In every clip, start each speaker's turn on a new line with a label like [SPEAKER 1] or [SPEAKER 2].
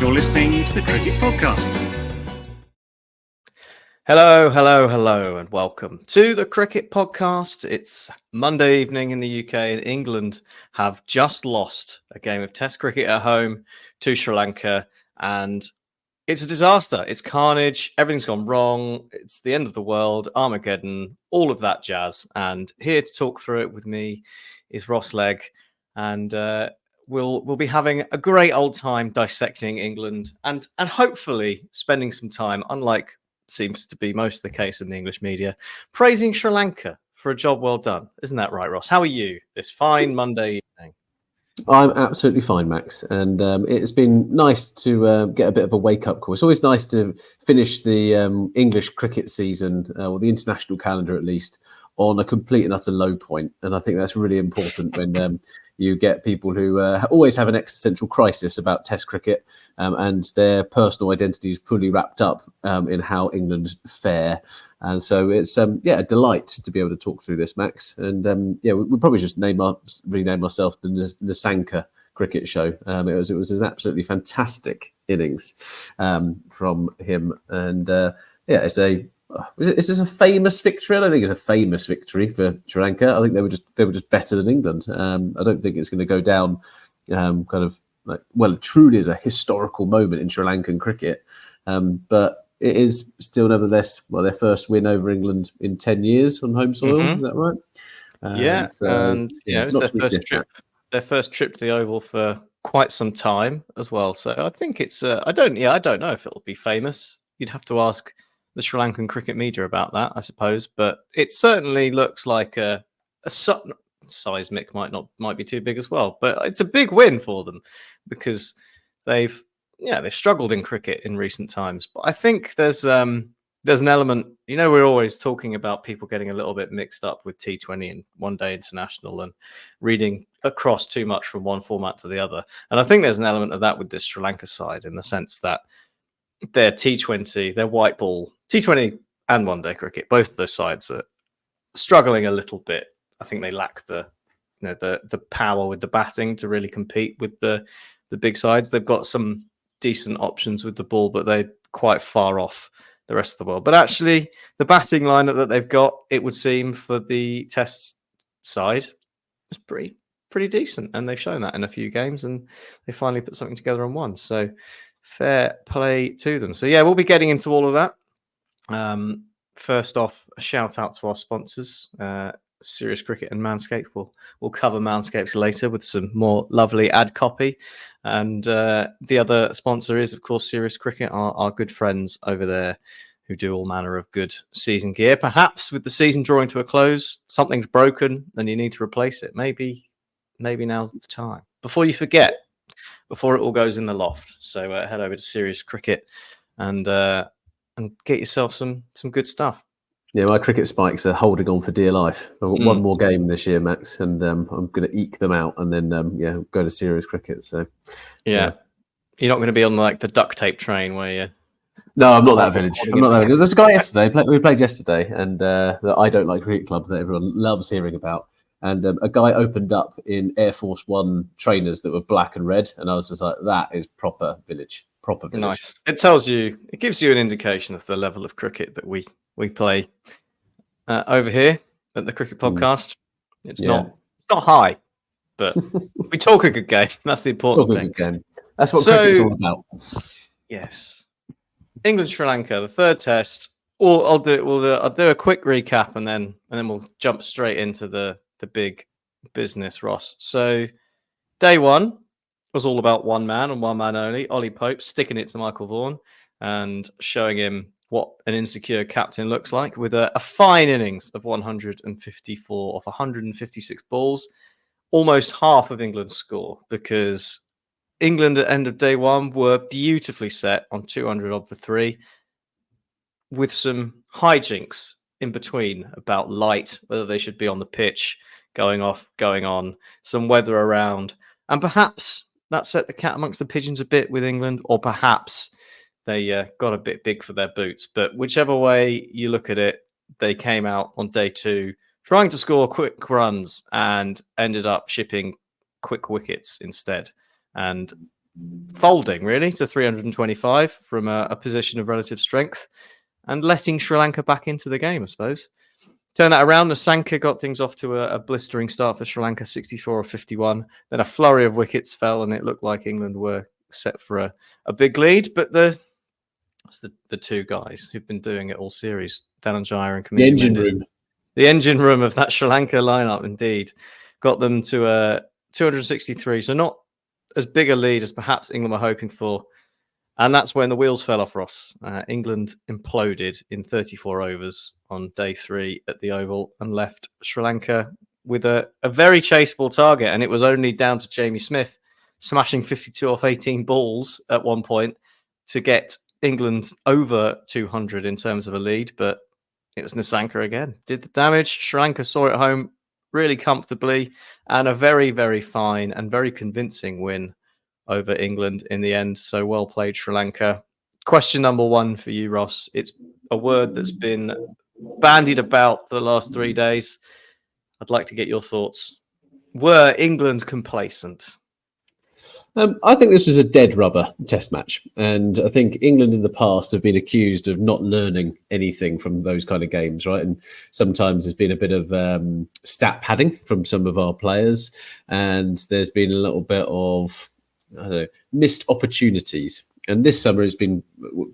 [SPEAKER 1] You're listening to the Cricket Podcast.
[SPEAKER 2] Hello, and welcome to the Cricket Podcast. It's Monday evening in the UK, and England have just lost a game of Test cricket at home to Sri Lanka, and it's a disaster. It's carnage. Everything's gone wrong. It's the end of the world, Armageddon, all of that jazz. And here to talk through it with me is Ross Legg, and we'll be having a great old time dissecting England and hopefully spending some time, unlike seems to be most of the case in the English media, praising Sri Lanka for a job well done. Isn't that right, Ross? How are you this fine Monday evening?
[SPEAKER 3] I'm absolutely fine, Max, and it's been nice to get a bit of a wake-up call. It's always nice to finish the English cricket season, or the international calendar at least, on a complete and utter low point. And I think that's really important when you get people who always have an existential crisis about Test cricket and their personal identities fully wrapped up in how England fare. And so it's a delight to be able to talk through this, Max. And we'll probably just rename ourselves the Nissanka cricket show. It was an absolutely fantastic innings from him. And it's is this a famous victory? I don't think it's a famous victory for Sri Lanka. I think they were just better than England. I don't think it's going to go down it truly is a historical moment in Sri Lankan cricket. But it is still nevertheless their first win over England in 10 years on home soil.
[SPEAKER 2] Mm-hmm.
[SPEAKER 3] Is that right?
[SPEAKER 2] It was their first trip to the Oval for quite some time as well. So I think it's I don't know if it'll be famous. You'd have to ask the Sri Lankan cricket media about that, I suppose. But it certainly looks like a seismic might be too big as well. But it's a big win for them because they've struggled in cricket in recent times. But I think there's an element, we're always talking about people getting a little bit mixed up with T20 and one day international and reading across too much from one format to the other. And I think there's an element of that with this Sri Lanka side in the sense that their T20, their white ball, T20 and one day cricket, both of those sides are struggling a little bit. I think they lack the power with the batting to really compete with the big sides. They've got some decent options with the ball, but they're quite far off the rest of the world. But actually, the batting lineup that they've got, it would seem, for the Test side is pretty decent, and they've shown that in a few games, and they finally put something together on one. So fair play to them. So we'll be getting into all of that. First off, a shout out to our sponsors, Serious Cricket and Manscaped. We'll cover Manscaped later with some more lovely ad copy. And the other sponsor is, of course, Serious Cricket, our good friends over there who do all manner of good season gear. Perhaps with the season drawing to a close, something's broken and you need to replace it. Maybe now's the time. Before you forget, before it all goes in the loft. So head over to Serious Cricket and get yourself some good stuff.
[SPEAKER 3] Yeah, my cricket spikes are holding on for dear life. I've got one more game this year, Max, and I'm going to eke them out and then go to Serious Cricket. So
[SPEAKER 2] you're not going to be on like the duct tape train where you.
[SPEAKER 3] No, I'm not that village. There's a guy yesterday. We played yesterday, and the I Don't Like Cricket Club that everyone loves hearing about. And a guy opened up in Air Force One trainers that were black and red, and I was just like, "That is proper village."
[SPEAKER 2] Nice. It gives you an indication of the level of cricket that we play over here at the Cricket Podcast. It's not high, but we talk a good game. That's the important thing.
[SPEAKER 3] Game. That's what cricket's all about.
[SPEAKER 2] Yes, England Sri Lanka, the third test. I'll do a quick recap and then we'll jump straight into the big business, Ross. So day one was all about one man and one man only, Ollie Pope, sticking it to Michael Vaughan and showing him what an insecure captain looks like with a fine innings of 154 off 156 balls, almost half of England's score, because England at end of day one were beautifully set on 200 of the three, with some hijinks in between about light, whether they should be on the pitch, going off, going on, some weather around, and perhaps that set the cat amongst the pigeons a bit with England, or perhaps they got a bit big for their boots. But whichever way you look at it, they came out on day two trying to score quick runs and ended up shipping quick wickets instead. And folding really to 325 from a position of relative strength and letting Sri Lanka back into the game, I suppose. Turn that around. Nissanka got things off to a blistering start for Sri Lanka, 64 of 51. Then a flurry of wickets fell, and it looked like England were set for a big lead. But the two guys who've been doing it all series, Dhananjaya and Kamini
[SPEAKER 3] The engine
[SPEAKER 2] Mendes,
[SPEAKER 3] room.
[SPEAKER 2] the engine room of that Sri Lanka lineup, indeed, got them to 263. So not as big a lead as perhaps England were hoping for. And that's when the wheels fell off, Ross. England imploded in 34 overs on day 3 at the Oval and left Sri Lanka with a very chaseable target. And it was only down to Jamie Smith smashing 52 off 18 balls at one point to get England over 200 in terms of a lead. But it was Nissanka again. Did the damage. Sri Lanka saw it home really comfortably, and a very, very fine and very convincing win over England in the end. So well played, Sri Lanka. Question number 1 for you, Ross. It's a word that's been bandied about the last 3 days. I'd like to get your thoughts. Were England complacent?
[SPEAKER 3] I think this was a dead rubber test match. And I think England in the past have been accused of not learning anything from those kind of games, right? And sometimes there's been a bit of stat padding from some of our players. And there's been a little bit of, I don't know, missed opportunities. And this summer has been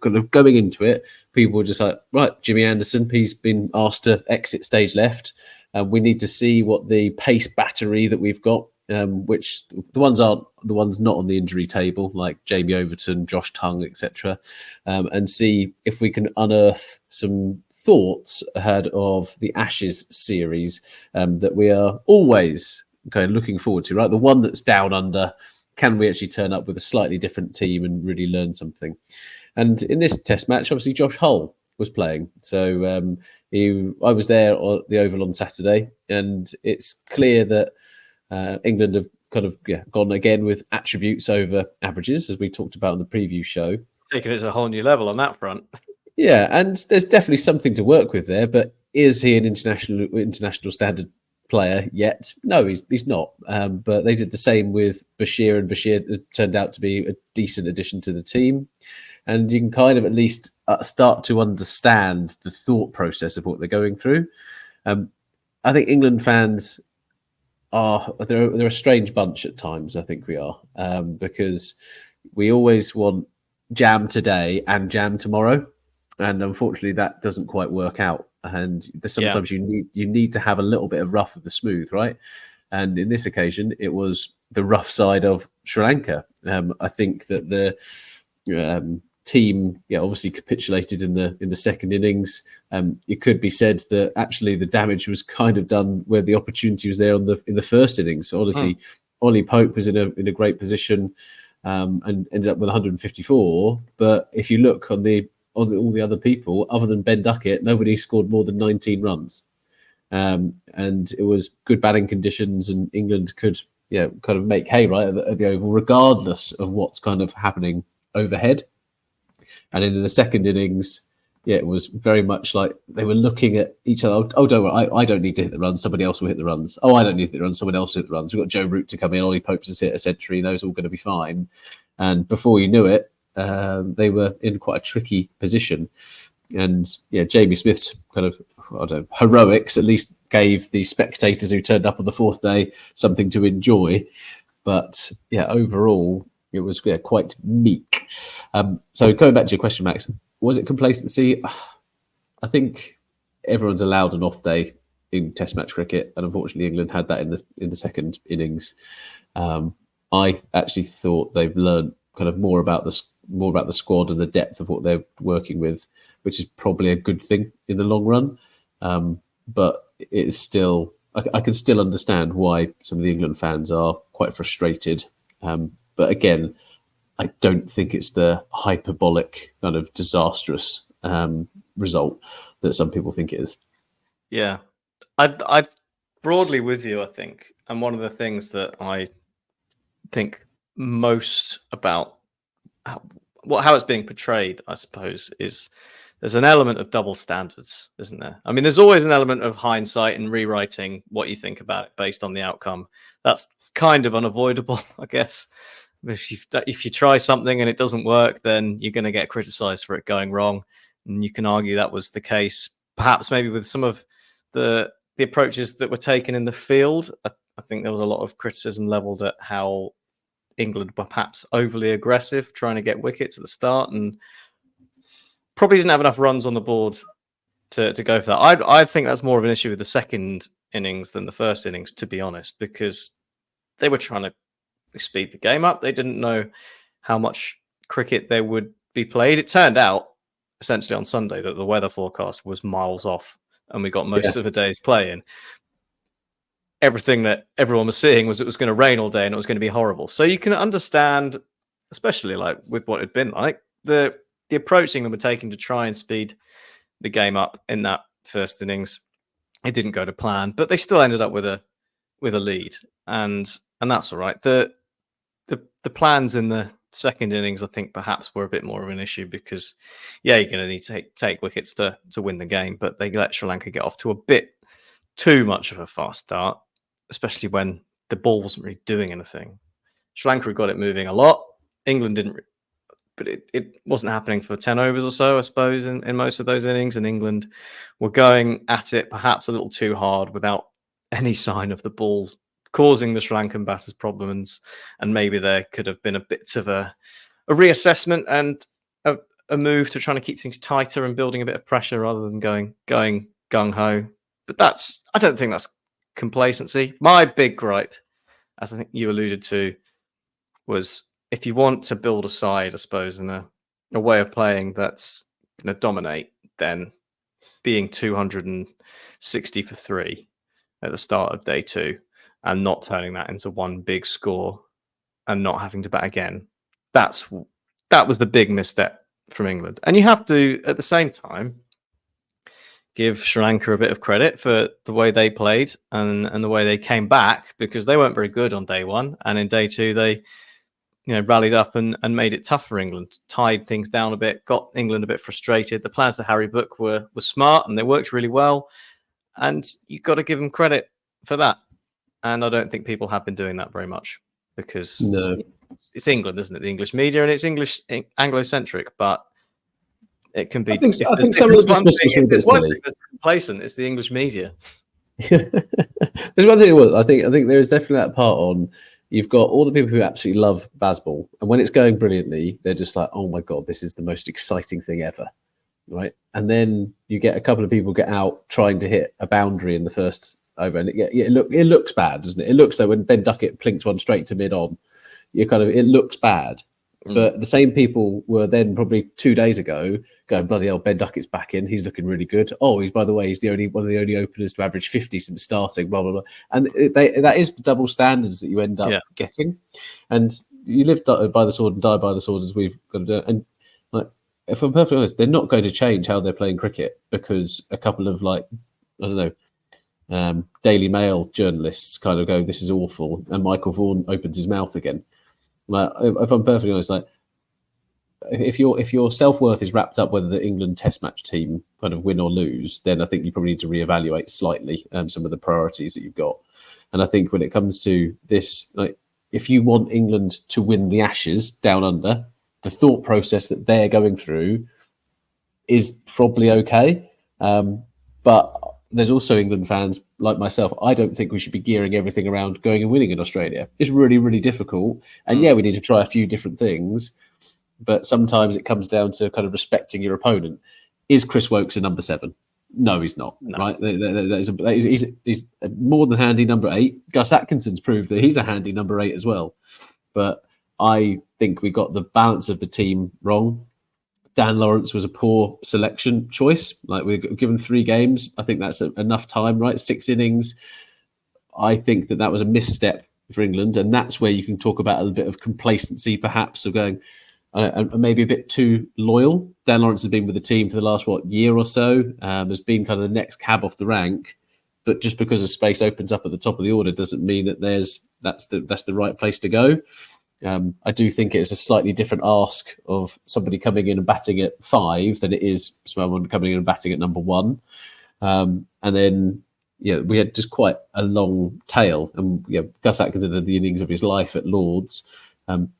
[SPEAKER 3] kind of going into it. People were just like, right, Jimmy Anderson, he's been asked to exit stage left. We need to see what the pace battery that we've got, which the ones aren't the ones not on the injury table, like Jamie Overton, Josh Tongue, etc., and see if we can unearth some thoughts ahead of the Ashes series that we are always kind of looking forward to, right? The one that's down under. Can we actually turn up with a slightly different team and really learn something? And in this test match, obviously, Josh Hull was playing. So I was there at the Oval on Saturday, and it's clear that England have kind of gone again with attributes over averages, as we talked about on the preview show.
[SPEAKER 2] Taking it to a whole new level on that front.
[SPEAKER 3] Yeah, and there's definitely something to work with there, but is he an international standard player yet? No, he's not. But they did the same with Bashir, and Bashir turned out to be a decent addition to the team. And you can kind of at least start to understand the thought process of what they're going through. I think England fans they're a strange bunch at times. I think we are, because we always want jam today and jam tomorrow, and unfortunately that doesn't quite work out. And sometimes you need to have a little bit of rough of the smooth, right? And in this occasion, it was the rough side of Sri Lanka. I think that the team, obviously capitulated in the second innings. It could be said that actually the damage was kind of done where the opportunity was there in the first innings. So honestly, Ollie Pope was in a great position and ended up with 154. But if you look on all the other people, other than Ben Duckett, nobody scored more than 19 runs. And it was good batting conditions, and England could kind of make hay right at the Oval, regardless of what's kind of happening overhead. And in the second innings, it was very much like they were looking at each other. Oh, don't worry, I don't need to hit the runs. Somebody else will hit the runs. Oh, I don't need to hit the runs. Someone else will hit the runs. We've got Joe Root to come in. Ollie Pope's has hit a century. Those are all going to be fine. And before you knew it, they were in quite a tricky position. And Jamie Smith's kind of heroics at least gave the spectators who turned up on the fourth day something to enjoy. But overall, it was quite meek. So going back to your question, Max, was it complacency? I think everyone's allowed an off day in Test match cricket, and unfortunately, England had that in the second innings. I actually thought they've learned kind of more about the squad and the depth of what they're working with, which is probably a good thing in the long run. But it's still, I can still understand why some of the England fans are quite frustrated. But again, I don't think it's the hyperbolic kind of disastrous result that some people think it is. Yeah,
[SPEAKER 2] I broadly with you, I think. And one of the things that I think most about how it's being portrayed, I suppose, is there's an element of double standards, isn't there? I mean, there's always an element of hindsight and rewriting what you think about it based on the outcome. That's kind of unavoidable, I guess. If you try something and it doesn't work, then you're going to get criticised for it going wrong. And you can argue that was the case, perhaps maybe with some of the approaches that were taken in the field. I think there was a lot of criticism levelled at how England were perhaps overly aggressive, trying to get wickets at the start, and probably didn't have enough runs on the board to go for that. I think that's more of an issue with the second innings than the first innings, to be honest, because they were trying to speed the game up. They didn't know how much cricket there would be played. It turned out, essentially on Sunday, that the weather forecast was miles off, and we got most of the day's play in. Everything that everyone was seeing was it was going to rain all day and it was going to be horrible. So you can understand, especially like with what it had been like, the approach England were taking to try and speed the game up in that first innings. It didn't go to plan, but they still ended up with a lead, and that's all right. The plans in the second innings, I think, perhaps were a bit more of an issue because, you're going to need to take wickets to win the game, but they let Sri Lanka get off to a bit too much of a fast start, especially when the ball wasn't really doing anything. Sri Lanka got it moving a lot. England didn't, but it wasn't happening for 10 overs or so, I suppose, in most of those innings, and England were going at it perhaps a little too hard without any sign of the ball causing the Sri Lankan batters problems, and maybe there could have been a bit of a reassessment and a move to trying to keep things tighter and building a bit of pressure rather than going gung-ho. But I don't think that's complacency. My big gripe, as I think you alluded to, was if you want to build a side, I suppose, in a way of playing that's going to dominate, then being 260 for 3 at the start of day 2 and not turning that into one big score and not having to bat again, that was the big misstep from England. And you have to, at the same time, give Sri Lanka a bit of credit for the way they played and the way they came back, because they weren't very good on day 1, and in day 2 they rallied up and made it tough for England, tied things down a bit, got England a bit frustrated. The plans to Harry Book were smart and they worked really well, and you've got to give them credit for that. And I don't think people have been doing that very much, because it's England, isn't it? The English media, and it's English Anglo-centric, but it can be.
[SPEAKER 3] I think some of the dismissals were a bit silly.
[SPEAKER 2] Complacent. It's the English media.
[SPEAKER 3] There's one thing. I think there is definitely that part on. You've got all the people who absolutely love Bazball, and when it's going brilliantly, they're just like, "Oh my god, this is the most exciting thing ever!" Right? And then you get a couple of people get out trying to hit a boundary in the first over, and it looks bad, doesn't it? It looks like when Ben Duckett plinks one straight to mid on, it looks bad. But the same people were then probably 2 days ago going, bloody hell, Ben Duckett's back in. He's looking really good. Oh, he's, by the way, he's one of the only openers to average 50 since starting, blah, blah, blah. And that is the double standards that you end up getting. And you live by the sword and die by the sword, as we've got to do. And like, if I'm perfectly honest, they're not going to change how they're playing cricket because a couple of, like, I don't know, Daily Mail journalists kind of go, this is awful. And Michael Vaughan opens his mouth again. Like, if I'm perfectly honest, like, if your self-worth is wrapped up whether the England Test match team kind of win or lose, then I think you probably need to reevaluate slightly some of the priorities that you've got. And I think when it comes to this, like, if you want England to win the Ashes down under, the thought process that they're going through is probably okay. But there's also England fans like myself. I don't think we should be gearing everything around going and winning in Australia. It's really, really difficult. And we need to try a few different things. But sometimes it comes down to kind of respecting your opponent. Is Chris Woakes a number 7? No, he's not. No. Right? He's a more than handy number 8. Gus Atkinson's proved that he's a handy number 8 as well. But I think we got the balance of the team wrong. Dan Lawrence was a poor selection choice. Like, we're given 3 games. I think that's enough time, right? 6 innings. I think that was a misstep for England. And that's where you can talk about a little bit of complacency, perhaps, of going maybe a bit too loyal. Dan Lawrence has been with the team for the last, year or so. Has been kind of the next cab off the rank. But just because a space opens up at the top of the order doesn't mean that that's the right place to go. I do think it's a slightly different ask of somebody coming in and batting at 5 than it is someone coming in and batting at number 1. And then, we had just quite a long tail. And Gus Atkinson had the innings of his life at Lords.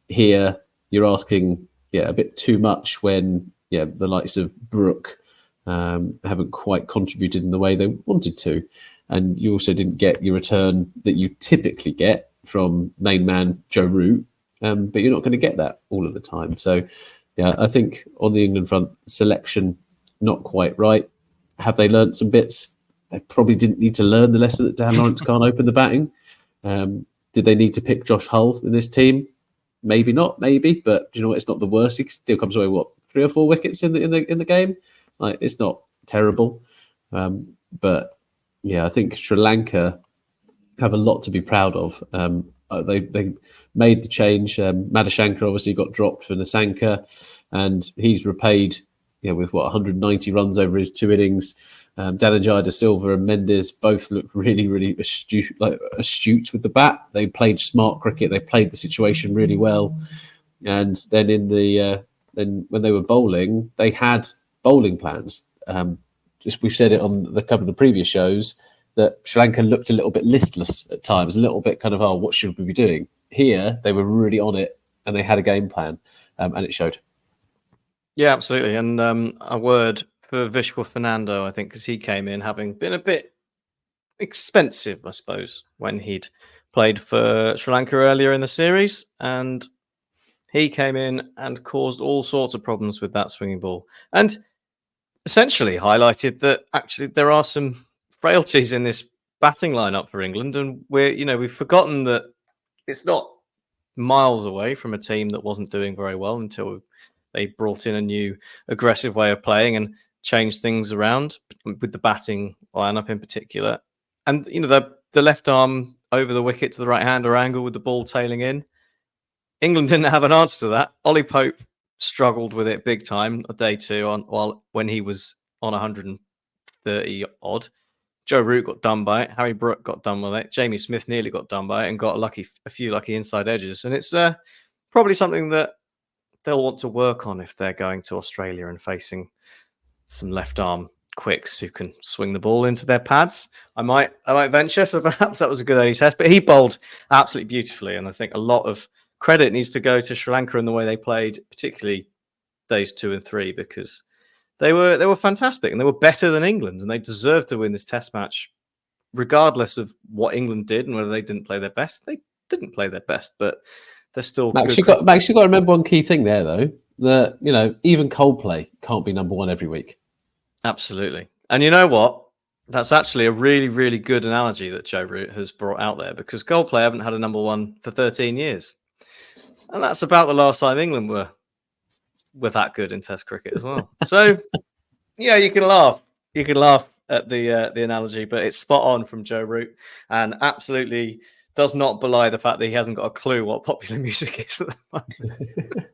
[SPEAKER 3] Here, you're asking a bit too much when the likes of Brooke haven't quite contributed in the way they wanted to. And you also didn't get your return that you typically get from main man Joe Root, but you're not going to get that all of the time. So, I think on the England front, selection not quite right. Have they learnt some bits? They probably didn't need to learn the lesson that Dan Lawrence can't open the batting. Did they need to pick Josh Hull in this team? Maybe not, maybe. But do you know what? It's not the worst. He still comes away 3 or 4 wickets in the game. Like, it's not terrible. But I think Sri Lanka have a lot to be proud of. They made the change. Madhushanka obviously got dropped for Nissanka, and he's repaid with 190 runs over his 2 innings. Danajai, De Silva and Mendes both looked really, really astute with the bat. They played smart cricket. They played the situation really well. And then then when they were bowling, they had bowling plans. We've said it on a couple of the previous shows that Sri Lanka looked a little bit listless at times, a little bit kind of, what should we be doing? Here, they were really on it and they had a game plan, and it showed.
[SPEAKER 2] Yeah, absolutely. And a word for Vishwa Fernando, I think, because he came in having been a bit expensive, I suppose, when he'd played for Sri Lanka earlier in the series. And he came in and caused all sorts of problems with that swinging ball. And essentially highlighted that actually there are some frailties in this batting lineup for England. And we've forgotten that it's not miles away from a team that wasn't doing very well until they brought in a new aggressive way of playing and changed things around with the batting lineup in particular. And, the left arm over the wicket to the right-hander angle with the ball tailing in. England didn't have an answer to that. Ollie Pope struggled with it big time a day 2 when he was on 130 odd. Joe Root got done by it. Harry Brook got done with it. Jamie Smith nearly got done by it and got a few lucky inside edges. And it's probably something that they'll want to work on if they're going to Australia and facing some left arm quicks who can swing the ball into their pads. I might venture, so perhaps that was a good early test. But he bowled absolutely beautifully, and I think a lot of credit needs to go to Sri Lanka in the way they played, particularly days 2 and 3, because they were fantastic and they were better than England, and they deserved to win this Test match, regardless of what England did and whether they didn't play their best. They didn't play their best, but they're still.
[SPEAKER 3] Max, you got to remember one key thing there, though. That even Coldplay can't be number 1 every week.
[SPEAKER 2] Absolutely, and you know what? That's actually a really, really good analogy that Joe Root has brought out there, because Coldplay haven't had a number 1 for 13 years. And that's about the last time England were that good in Test cricket as well. So, you can laugh. You can laugh at the analogy, but it's spot on from Joe Root, and absolutely does not belie the fact that he hasn't got a clue what popular music is at the moment.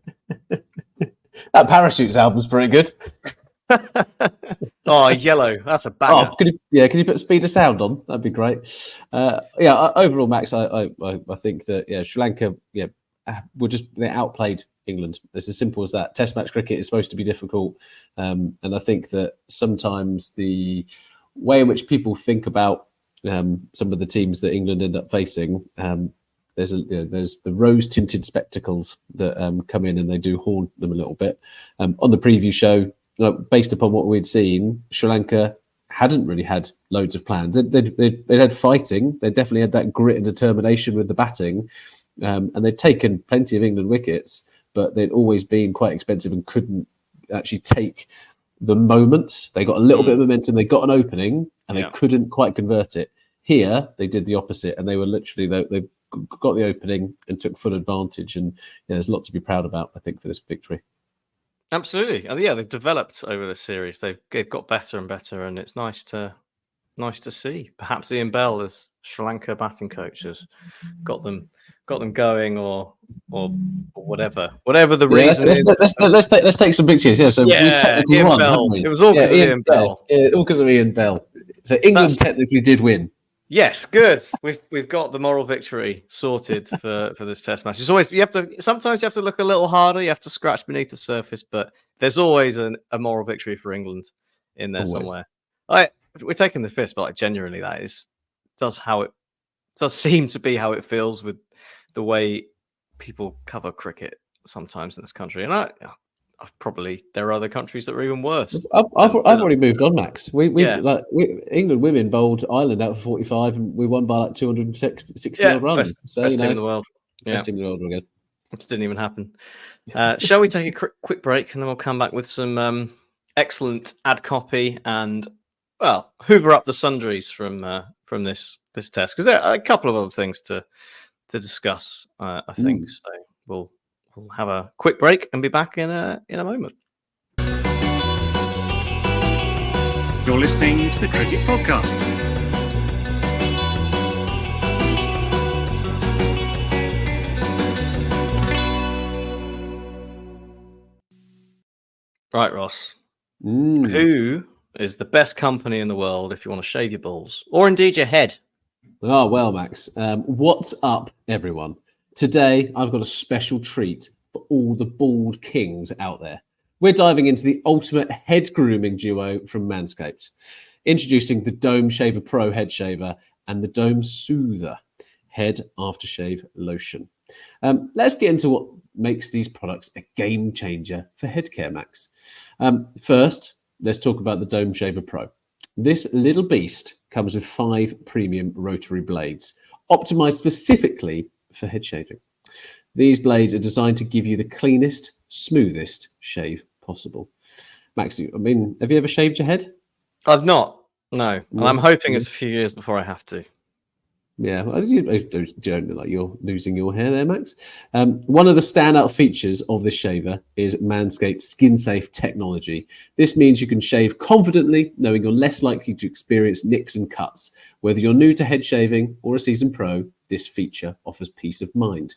[SPEAKER 3] That Parachutes album's pretty good.
[SPEAKER 2] Oh, Yellow. That's a banger.
[SPEAKER 3] Can you put Speed of Sound on? That'd be great. Overall, Max, I think that Sri Lanka they outplayed England. It's as simple as that. Test match cricket is supposed to be difficult, and I think that sometimes the way in which people think about some of the teams that England end up facing, there's the rose-tinted spectacles that come in and they do haunt them a little bit. On the preview show, based upon what we'd seen, Sri Lanka hadn't really had loads of plans. They had fighting. They definitely had that grit and determination with the batting, and they'd taken plenty of England wickets, but they'd always been quite expensive and couldn't actually take the moments. They got a little bit of momentum. They got an opening and they couldn't quite convert it. Here, they did the opposite, and they were literally they got the opening and took full advantage. And there's a lot to be proud about, I think, for this victory.
[SPEAKER 2] Absolutely, and they've developed over the series. They've got better and better, and it's nice to see. Perhaps Ian Bell, as Sri Lanka batting coach, has got them going, or whatever the reason is.
[SPEAKER 3] Let's take some pictures. We technically
[SPEAKER 2] Ian
[SPEAKER 3] won,
[SPEAKER 2] Bell.
[SPEAKER 3] haven't we?
[SPEAKER 2] It was all because of Ian Bell.
[SPEAKER 3] All because of Ian Bell. So England technically did win.
[SPEAKER 2] Yes, good. We've got the moral victory sorted for this Test match. It's always sometimes you have to look a little harder. You have to scratch beneath the surface, but there's always a moral victory for England in there somewhere. We're taking the fist, but genuinely, does seem to be how it feels with the way people cover cricket sometimes in this country, and I probably there are other countries that are even worse.
[SPEAKER 3] I've already moved on, Max.
[SPEAKER 2] Yeah.
[SPEAKER 3] England women bowled Ireland out for 45, and we won by like 260
[SPEAKER 2] Yeah,
[SPEAKER 3] odd runs.
[SPEAKER 2] best team in the world. Yeah,
[SPEAKER 3] best team in the world again.
[SPEAKER 2] which didn't even happen. Shall we take a quick break, and then we'll come back with some excellent ad copy and hoover up the sundries from this test, because there are a couple of other things to discuss. I think so. We'll have a quick break and be back in a moment.
[SPEAKER 1] You're listening to the Cricket Podcast.
[SPEAKER 2] Right, Ross. Who is the best company in the world if you want to shave your balls, or indeed your head?
[SPEAKER 3] Oh, well, Max. What's up, everyone? Today, I've got a special treat for all the bald kings out there. We're diving into the ultimate head grooming duo from Manscaped. Introducing the Dome Shaver Pro Head Shaver and the Dome Soother Head Aftershave Lotion. Let's get into what makes these products a game changer for head care, Max. First, let's talk about the Dome Shaver Pro. This little beast comes with 5 premium rotary blades, optimized specifically for head shaving. These blades are designed to give you the cleanest, smoothest shave possible. Max, I mean, have you ever shaved your head?
[SPEAKER 2] I've not, no. And I'm hoping it's a few years before I have to.
[SPEAKER 3] Yeah, well, you don't look like you're losing your hair there, Max. One of the standout features of this shaver is Manscaped skin-safe technology. This means you can shave confidently, knowing you're less likely to experience nicks and cuts. Whether you're new to head shaving or a seasoned pro, this feature offers peace of mind.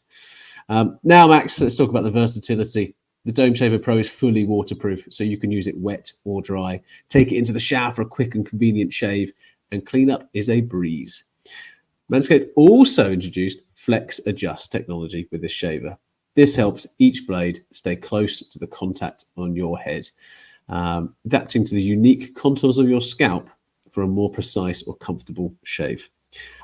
[SPEAKER 3] Now, Max, let's talk about the versatility. The Dome Shaver Pro is fully waterproof, so you can use it wet or dry. Take it into the shower for a quick and convenient shave, and cleanup is a breeze. Manscaped also introduced Flex Adjust technology with this shaver. This helps each blade stay close to the contact on your head, adapting to the unique contours of your scalp for a more precise or comfortable shave.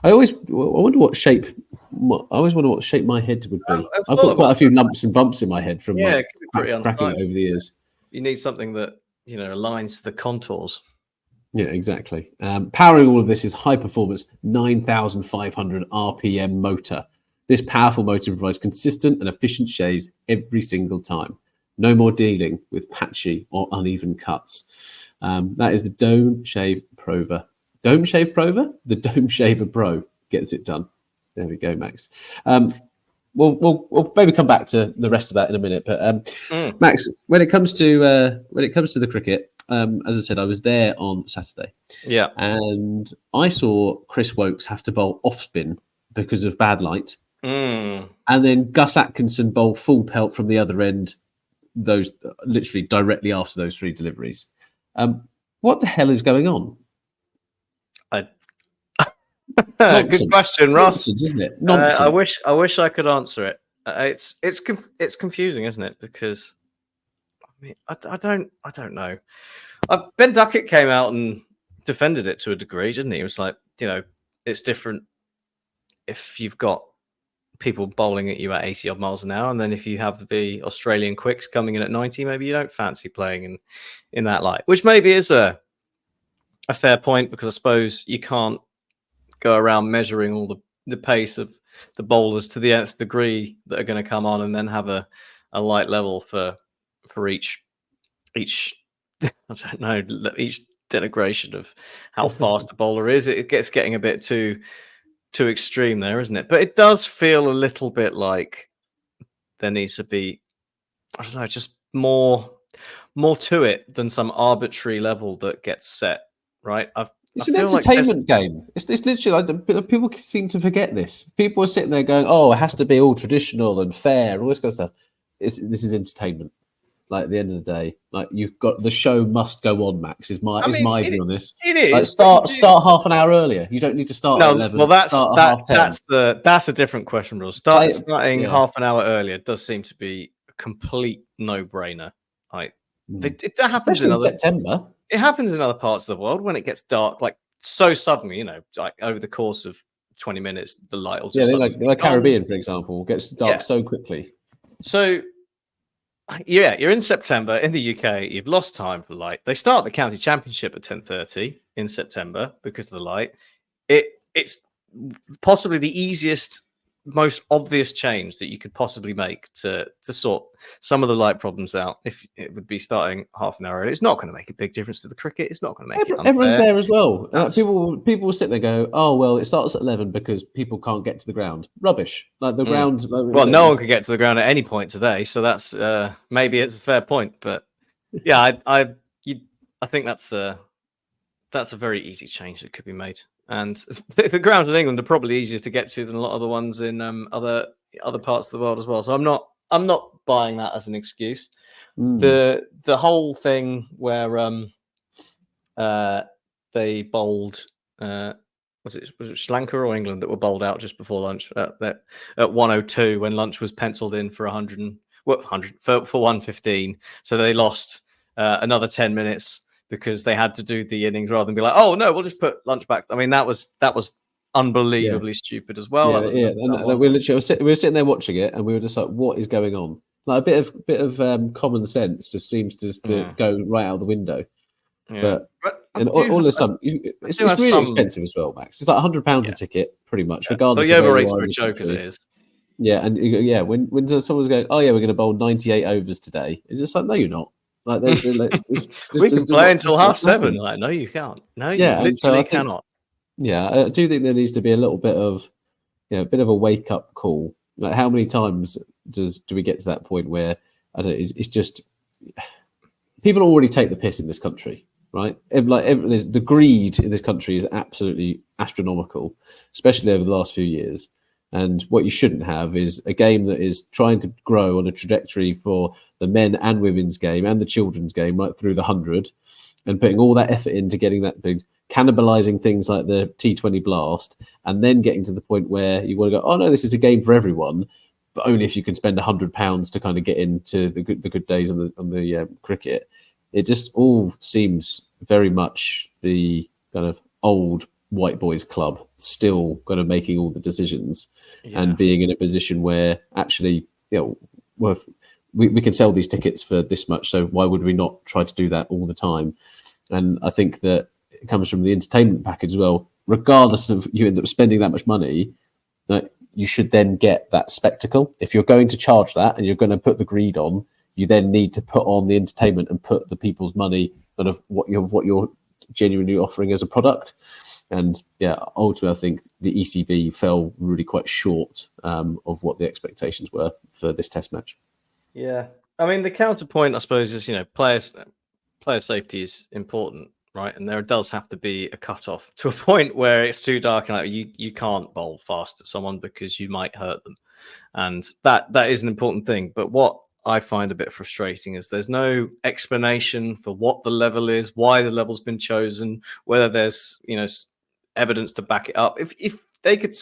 [SPEAKER 3] I always wonder what shape my head would be. I've got quite a few lumps and bumps in my head from cracking it over the years.
[SPEAKER 2] You need something that aligns to the contours.
[SPEAKER 3] Yeah, exactly. Powering all of this is high-performance 9,500 RPM motor. This powerful motor provides consistent and efficient shaves every single time. No more dealing with patchy or uneven cuts. That is the Dome Shave Prover. Dome Shave Prover? The Dome Shaver Pro gets it done. There we go, Max. We'll maybe come back to the rest of that in a minute. But Max, when it comes to the cricket, as I said, I was there on Saturday.
[SPEAKER 2] Yeah.
[SPEAKER 3] And I saw Chris Wokes have to bowl off spin because of bad light. And then Gus Atkinson bowl full pelt from the other end, those literally directly after those 3 deliveries. What the hell is going on?
[SPEAKER 2] Good question, Ross.
[SPEAKER 3] Nonsense, isn't it? Nonsense.
[SPEAKER 2] I wish I could answer it. It's confusing, isn't it? Because I don't know. Ben Duckett came out and defended it to a degree, didn't he? It was like, it's different if you've got people bowling at you at 80 odd miles an hour, and then if you have the Australian quicks coming in at 90, maybe you don't fancy playing in that light, which maybe is a fair point, because I suppose you can't go around measuring all the pace of the bowlers to the nth degree that are going to come on, and then have a light level for each I don't know, each denigration of how fast a bowler is. It gets getting a bit too extreme there, isn't it? But it does feel a little bit like there needs to be, I don't know, just more to it than some arbitrary level that gets set, right?
[SPEAKER 3] It's an entertainment game. It's literally like people seem to forget this. People are sitting there going, "Oh, it has to be all traditional and fair," all this kind of stuff. This is entertainment. Like, at the end of the day, like, you've got the show must go on. Max is my view on this.
[SPEAKER 2] It is.
[SPEAKER 3] Like, start half an hour earlier. You don't need to start at 11.
[SPEAKER 2] Well, that's a different question, Rules. Starting half an hour earlier does seem to be a complete no-brainer. Like, it happens in
[SPEAKER 3] September.
[SPEAKER 2] It happens in other parts of the world when it gets dark, like so suddenly. Like over the course of 20 minutes, the light will
[SPEAKER 3] Yeah,
[SPEAKER 2] just
[SPEAKER 3] they're like Caribbean, for example, gets dark so quickly.
[SPEAKER 2] So, yeah, you're in September in the UK. You've lost time for light. They start the county championship at 10:30 in September because of the light. It's possibly the easiest, most obvious change that you could possibly make to sort some of the light problems out. If it would be starting half an hour early, it's not going to make a big difference to the cricket. It's not going to make it unfair.
[SPEAKER 3] Everyone's there as well. People will sit there and go, oh well, it starts at 11 because people can't get to the ground. Rubbish. Like the ground.
[SPEAKER 2] Well, no one could get to the ground at any point today, so that's maybe it's a fair point. But yeah, I think that's a very easy change that could be made. And the grounds in England are probably easier to get to than a lot of the ones in other parts of the world as well. So I'm not buying that as an excuse. The whole thing where they bowled was it Sri Lanka or England that were bowled out just before lunch at 1:02 when lunch was penciled in for 100 for 1:15. So they lost another 10 minutes. Because they had to do the innings rather than be like, oh no, we'll just put lunch back. I mean, that was unbelievably stupid as well.
[SPEAKER 3] Yeah. And we were sitting there watching it, and we were just like, what is going on? Like a bit of common sense just seems to go right out the window. Yeah. But all of a sudden, it's really expensive as well, Max. It's like £100 a ticket, pretty much, regardless.
[SPEAKER 2] The over rates for a joke as it is.
[SPEAKER 3] Yeah, and when someone's going, oh yeah, we're going to bowl 98 overs today, it's just like, no, you're not. Like we
[SPEAKER 2] can play until 7:30. Like, no, you can't. No, you literally cannot.
[SPEAKER 3] Yeah, I do think there needs to be a little bit of, a bit of a wake up call. Like, how many times do we get to that point where it's just people already take the piss in this country, right? The greed in this country is absolutely astronomical, especially over the last few years. And what you shouldn't have is a game that is trying to grow on a trajectory for the men and women's game and the children's game right through the 100 and putting all that effort into getting that big, cannibalizing things like the T20 Blast, and then getting to the point where you want to go, oh no, this is a game for everyone, but only if you can spend £100 to kind of get into the good days on the cricket. It just all seems very much the kind of old white boys club still kind of making all the decisions and being in a position where actually, we can sell these tickets for this much. So why would we not try to do that all the time? And I think that it comes from the entertainment package as well. Regardless of you end up spending that much money, you should then get that spectacle. If you're going to charge that and you're going to put the greed on, you then need to put on the entertainment and put the people's money kind of what you're genuinely offering as a product. And ultimately, I think the ECB fell really quite short of what the expectations were for this test match. Yeah,
[SPEAKER 2] I mean, the counterpoint, I suppose, is player safety is important, right? And there does have to be a cutoff to a point where it's too dark and you can't bowl fast at someone because you might hurt them, and that is an important thing. But what I find a bit frustrating is there's no explanation for what the level is, why the level's been chosen, whether there's evidence to back it up. If they could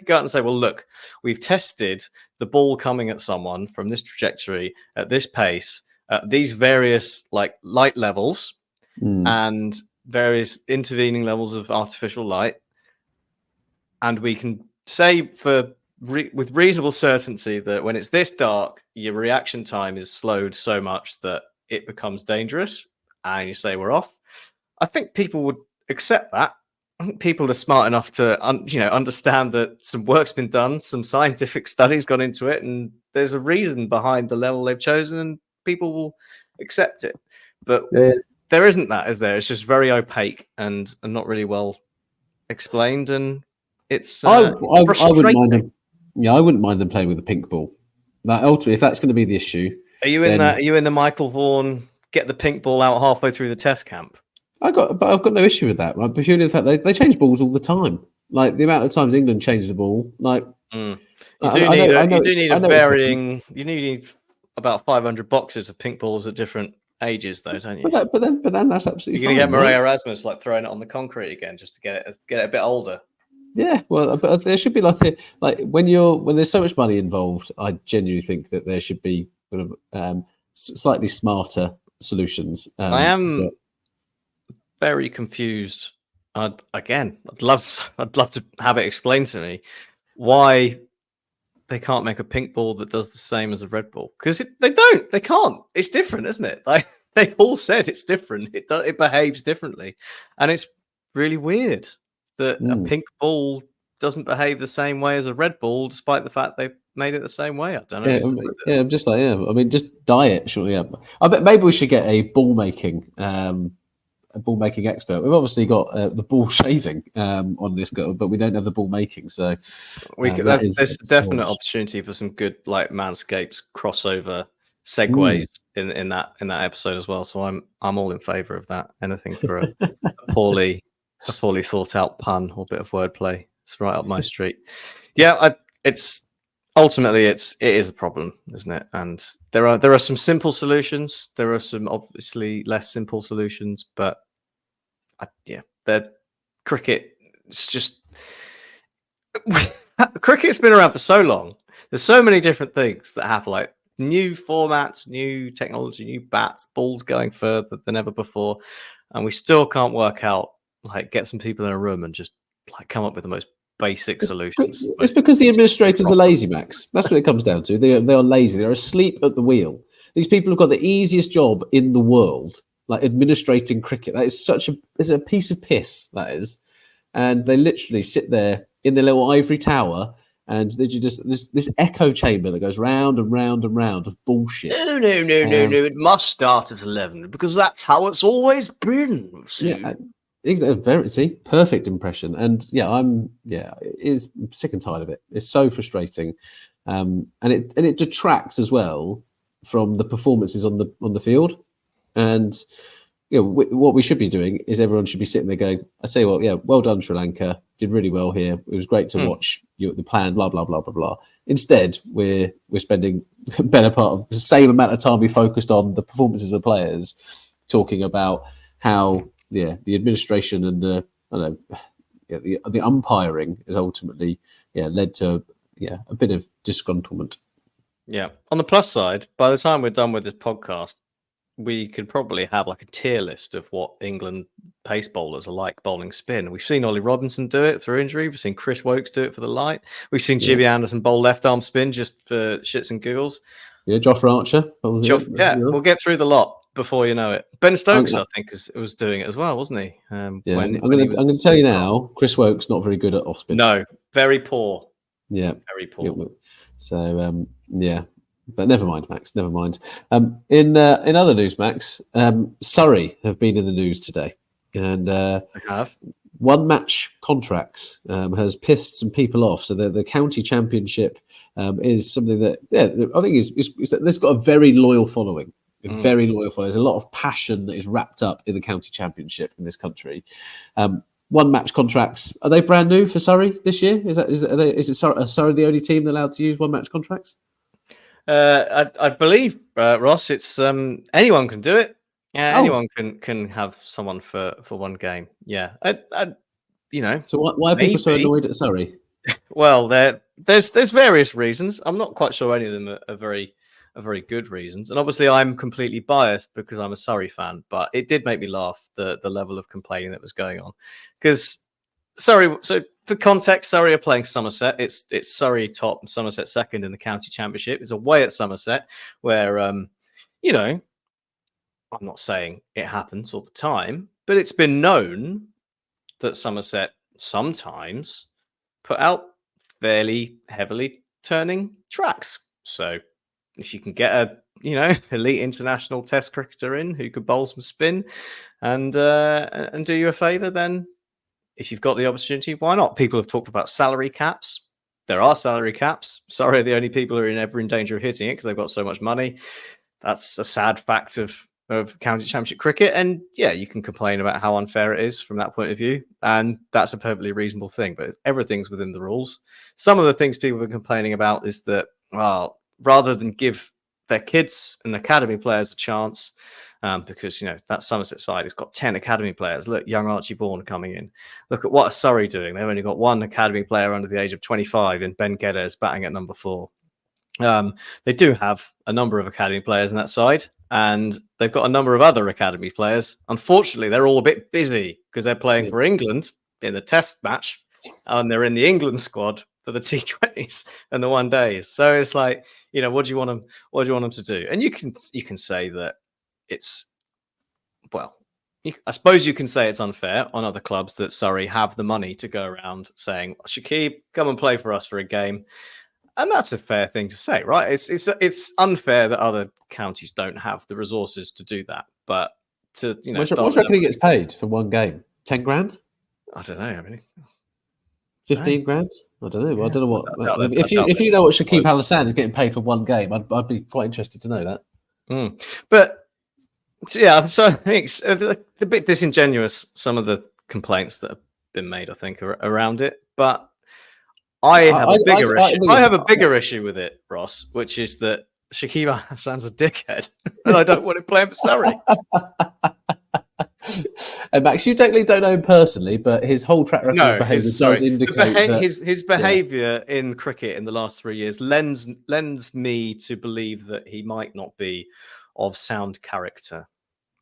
[SPEAKER 2] go out and say, well, look, we've tested the ball coming at someone from this trajectory at this pace, at these various light levels and various intervening levels of artificial light, and we can say with reasonable certainty that when it's this dark, your reaction time is slowed so much that it becomes dangerous, and you say we're off. I think people would accept that. I think people are smart enough to understand that some work's been done, some scientific studies gone into it, and there's a reason behind the level they've chosen, and people will accept it. But there isn't that, is there? It's just very opaque and not really well explained, and it's
[SPEAKER 3] I wouldn't mind them. Yeah, I wouldn't mind them playing with a pink ball. Like, ultimately, if that's going to be the issue,
[SPEAKER 2] are you in the Michael Vaughan get the pink ball out halfway through the test camp?
[SPEAKER 3] I've got no issue with that, right? Purely the fact they change balls all the time. Like the amount of times England changed the ball, like
[SPEAKER 2] you need about 500 boxes of pink balls at different ages, though, don't you?
[SPEAKER 3] But then that's absolutely.
[SPEAKER 2] You're gonna get Maria Erasmus like throwing it on the concrete again just to get it a bit older.
[SPEAKER 3] Yeah, well, but there should be like when there's so much money involved, I genuinely think that there should be sort of slightly smarter solutions.
[SPEAKER 2] I am very confused I'd love to have it explained to me why they can't make a pink ball that does the same as a red ball, because they can't. It's different, isn't it? Like they all said, it's different. It behaves differently, and it's really weird that a pink ball doesn't behave the same way as a red ball, despite the fact they've made it the same way. I don't know.
[SPEAKER 3] I'm just like, I mean, just dye it, surely. Yeah. I bet maybe we should get a ball making expert. We've obviously got the ball shaving on this, but we don't have the ball making. So
[SPEAKER 2] there's a definite opportunity for some good like Manscaped crossover segues in that episode as well. So I'm all in favour of that. Anything for a poorly thought out pun or bit of wordplay. It's right up my street. Yeah, it's ultimately it is a problem, isn't it? And there are some simple solutions. There are some obviously less simple solutions, but the cricket. It's just cricket's been around for so long. There's so many different things that happen, like new formats, new technology, new bats, balls going further than ever before, and we still can't work out get some people in a room and just come up with the most basic solutions.
[SPEAKER 3] It's because the administrators are lazy, Max. That's what it comes down to. They are lazy. They're asleep at the wheel. These people have got the easiest job in the world, like administrating cricket. That is it's a piece of piss, that is. And they literally sit there in their little ivory tower, and they just this echo chamber that goes round and round and round of bullshit.
[SPEAKER 2] No. It must start at 11 because that's how it's always been.
[SPEAKER 3] Yeah. Exactly. Perfect impression. And it is sick and tired of it. It's so frustrating, and it detracts as well from the performances on the field. And what we should be doing is everyone should be sitting there going, I tell you what, well done, Sri Lanka, did really well here. It was great to watch you at the plan. Blah blah blah blah blah. Instead, we're spending the better part of the same amount of time we focused on the performances of the players, talking about how. Yeah, the administration and the umpiring has ultimately led to a bit of disgruntlement.
[SPEAKER 2] Yeah. On the plus side, by the time we're done with this podcast, we could probably have a tier list of what England pace bowlers are like bowling spin. We've seen Ollie Robinson do it through injury. We've seen Chris Woakes do it for the light. We've seen Jimmy Anderson bowl left arm spin just for shits and giggles.
[SPEAKER 3] Yeah, Joffrey Archer.
[SPEAKER 2] We'll get through the lot before you know it. Ben Stokes, I think, was doing it as well, wasn't he?
[SPEAKER 3] I'm going to tell you now, Chris Woakes not very good at off spin.
[SPEAKER 2] No, very poor.
[SPEAKER 3] Yeah,
[SPEAKER 2] very poor.
[SPEAKER 3] So but never mind, Max. Never mind. In other news, Max, Surrey have been in the news today, and one match contracts has pissed some people off. So the county championship is something that I think it's got a very loyal following. Very loyal followers. There's a lot of passion that is wrapped up in the county championship in this country. One match contracts, are they brand new for Surrey this year? Is Surrey the only team allowed to use one match contracts?
[SPEAKER 2] I believe, Ross, it's anyone can do it. Anyone can have someone for one game. Yeah,
[SPEAKER 3] So why are people so annoyed at Surrey?
[SPEAKER 2] Well, there's various reasons. I'm not quite sure any of them are very good reasons. And obviously I'm completely biased because I'm a Surrey fan, but it did make me laugh, the level of complaining that was going on. Because Surrey, so for context, Surrey are playing Somerset. It's Surrey top and Somerset second in the county championship. It's away at Somerset where, I'm not saying it happens all the time, but it's been known that Somerset sometimes put out fairly heavily turning tracks. So if you can get a elite international test cricketer in who could bowl some spin and do you a favour, then if you've got the opportunity, why not? People have talked about salary caps. There are salary caps. Sorry, the only people who are ever in danger of hitting it because they've got so much money. That's a sad fact of county championship cricket. And you can complain about how unfair it is from that point of view. And that's a perfectly reasonable thing. But everything's within the rules. Some of the things people are complaining about is that, well, rather than give their kids and academy players a chance, because that Somerset side has got 10 academy players. Look, young Archie Vaughan coming in. Look at what Surrey doing. They've only got one academy player under the age of 25 in Ben Geddes batting at number 4. They do have a number of academy players in that side, and they've got a number of other academy players. Unfortunately, they're all a bit busy because they're playing for England in the Test match, and they're in the England squad for the T20s and the one days. So it's like, what do you want them? What do you want them to do? And you can say that it's, well, I suppose you can say it's unfair on other clubs that Surrey have the money to go around saying, Shakib, come and play for us for a game. And that's a fair thing to say, right? It's unfair that other counties don't have the resources to do that. But to,
[SPEAKER 3] what do you reckon he gets paid for one game? 10 grand?
[SPEAKER 2] I don't know. I mean,
[SPEAKER 3] 15 grand? I don't know.
[SPEAKER 2] Yeah,
[SPEAKER 3] I don't know what.
[SPEAKER 2] if
[SPEAKER 3] you know what Shakib Al Hassan is getting paid for one game, I'd be quite interested to know that.
[SPEAKER 2] But yeah, so I think it's a bit disingenuous, some of the complaints that have been made, I think, around it. But I have a bigger issue with it, Ross, which is that Shakib Al Hassan's a dickhead, and I don't want him playing for Surrey.
[SPEAKER 3] And Max, you technically don't know him personally, but his whole track record of behaviour does indicate that
[SPEAKER 2] his behaviour in cricket in the last 3 years lends me to believe that he might not be of sound character.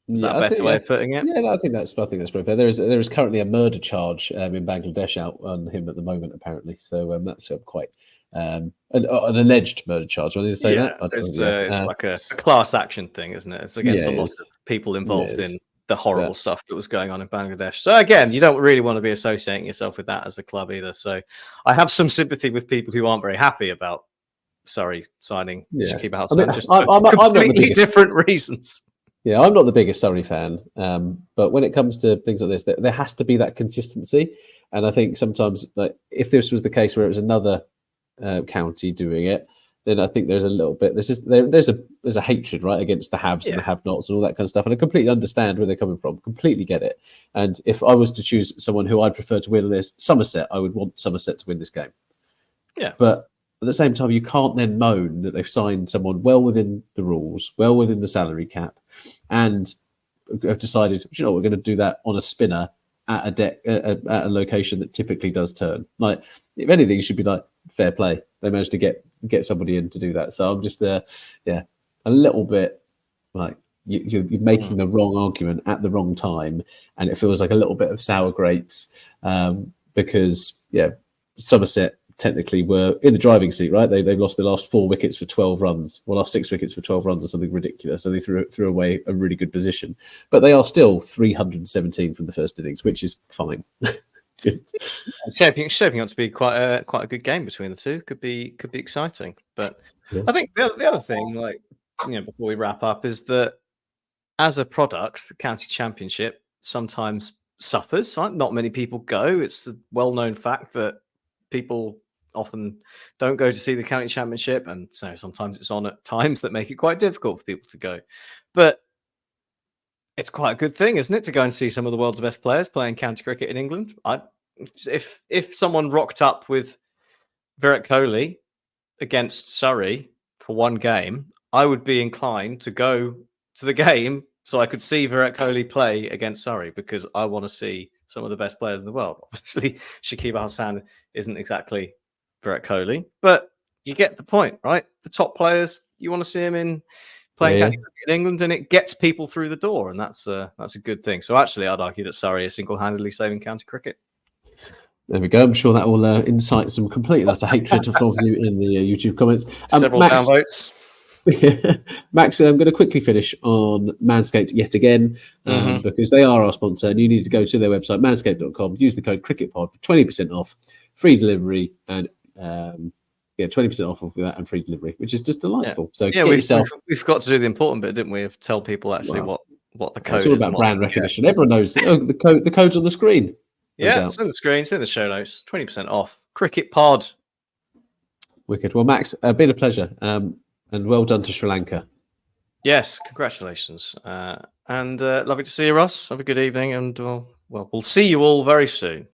[SPEAKER 2] Is that a better way of putting it?
[SPEAKER 3] Yeah, I think that's pretty fair. There is currently a murder charge in Bangladesh out on him at the moment, apparently. So that's quite an alleged murder charge. When you say that,
[SPEAKER 2] it's like a class action thing, isn't it? It's against a lot of people involved in the horrible stuff that was going on in Bangladesh. So again, you don't really want to be associating yourself with that as a club either. So I have some sympathy with people who aren't very happy about Surrey signing Shakib Al Hassan, just for completely different reasons.
[SPEAKER 3] Yeah, I'm not the biggest Surrey fan, but when it comes to things like this, there has to be that consistency. And I think sometimes, like, if this was the case where it was another county doing it, then I think there's a little bit. There's a hatred, right, against the haves and the have-nots and all that kind of stuff. And I completely understand where they're coming from. Completely get it. And if I was to choose someone who I'd prefer to win this, Somerset, I would want Somerset to win this game. Yeah, but at the same time, you can't then moan that they've signed someone well within the rules, well within the salary cap, and have decided, we're going to do that on a spinner at a location that typically does turn. Like, if anything, you should be like, fair play. They managed to get somebody in to do that. So I'm just, a little bit like you're making the wrong argument at the wrong time, and it feels like a little bit of sour grapes because Somerset technically were in the driving seat, right? They've lost their last 4 wickets for 12 runs, or last 6 wickets for 12 runs or something ridiculous. So they threw away a really good position, but they are still 317 from the first innings, which is fine.
[SPEAKER 2] Shaping up to be quite a good game between the two. Could be exciting. But I think the other thing, before we wrap up, is that as a product, the county championship sometimes suffers. Right? Not many people go. It's a well-known fact that people often don't go to see the county championship, and so sometimes it's on at times that make it quite difficult for people to go. But it's quite a good thing, isn't it, to go and see some of the world's best players playing county cricket in England? If someone rocked up with Virat Kohli against Surrey for one game, I would be inclined to go to the game so I could see Virat Kohli play against Surrey, because I want to see some of the best players in the world. Obviously, Shakib Al Hassan isn't exactly Virat Kohli, but you get the point, right? The top players, you want to see him in playing county cricket in England, and it gets people through the door, and that's a good thing. So actually, I'd argue that Surrey is single-handedly saving county cricket.
[SPEAKER 3] There we go. I'm sure that will incite some complete and utter hatred of you in the YouTube comments.
[SPEAKER 2] Several downvotes.
[SPEAKER 3] Max, I'm going to quickly finish on Manscaped yet again, because they are our sponsor, and you need to go to their website, manscaped.com, use the code CricketPod for 20% off, free delivery, and 20% off of that and free delivery, which is just delightful. So
[SPEAKER 2] we've got to do the important bit, didn't we? Of tell people actually what the code is.
[SPEAKER 3] It's all about brand recognition. Everyone knows the code's on the screen.
[SPEAKER 2] Yeah, it's on the screen. It's in the show notes. 20% off. Cricket Pod.
[SPEAKER 3] Wicked. Well, Max, been a pleasure. And well done to Sri Lanka.
[SPEAKER 2] Yes, congratulations. And lovely to see you, Ross. Have a good evening, and we'll see you all very soon.